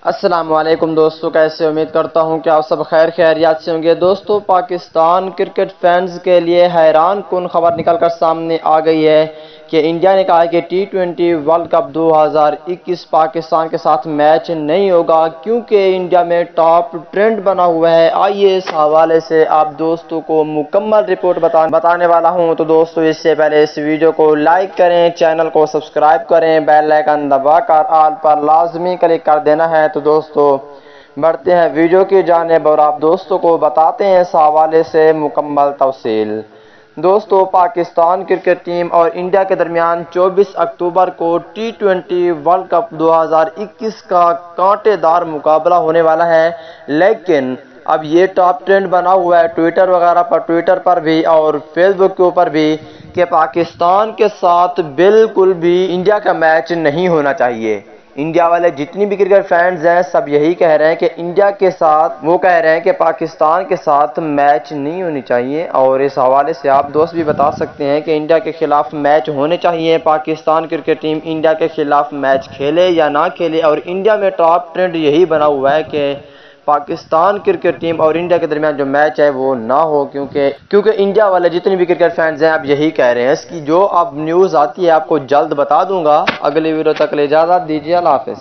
السلام علیکم دوستو، کیسے؟ امید کرتا ہوں کہ آپ سب خیریات سے ہوں گے۔ دوستو، پاکستان کرکٹ فینز کے لیے حیران کن خبر نکل کر سامنے آ گئی ہے کہ انڈیا نے کہا ہے کہ ٹی20 ورلڈ کپ 2021 پاکستان کے ساتھ میچ نہیں ہوگا کیونکہ انڈیا میں ٹاپ ٹرینڈ بنا ہوا ہے۔ آئیے اس حوالے سے آپ دوستوں کو مکمل رپورٹ بتانے والا ہوں۔ تو دوستو، اس سے پہلے اس ویڈیو کو لائک کریں، چینل کو سبسکرائب کریں، بیل آئیکن دبا کر آل پر لازمی کلک کر دینا ہے۔ تو دوستو، بڑھتے ہیں ویڈیو کی جانب اور آپ دوستوں کو بتاتے ہیں اس حوالے سے مکمل تفصیل۔ دوستو، پاکستان کرکٹ ٹیم اور انڈیا کے درمیان 24 اکتوبر کو ٹی20 ورلڈ کپ 2021 کا کانٹے دار مقابلہ ہونے والا ہے، لیکن اب یہ ٹاپ ٹرینڈ بنا ہوا ہے ٹویٹر پر بھی اور فیس بک کے اوپر بھی کہ پاکستان کے ساتھ بالکل بھی انڈیا کا میچ نہیں ہونا چاہیے۔ انڈیا والے جتنی بھی کرکٹ فینز ہیں سب یہی کہہ رہے ہیں کہ انڈیا کے ساتھ وہ کہہ رہے ہیں کہ پاکستان کے ساتھ میچ نہیں ہونی چاہیے، اور اس حوالے سے آپ دوست بھی بتا سکتے ہیں کہ انڈیا کے خلاف میچ ہونے چاہیے۔ پاکستان کرکٹ ٹیم انڈیا کے خلاف میچ کھیلے یا نہ کھیلے، اور انڈیا میں ٹاپ ٹرینڈ یہی بنا ہوا ہے کہ پاکستان کرکٹ ٹیم اور انڈیا کے درمیان جو میچ ہے وہ نہ ہو، کیونکہ انڈیا والے جتنے بھی کرکٹ فینز ہیں اب یہی کہہ رہے ہیں۔ اس کی جو اب نیوز آتی ہے آپ کو جلد بتا دوں گا۔ اگلی ویڈیو تک کے لیے اجازت دیجیے، اللہ حافظ۔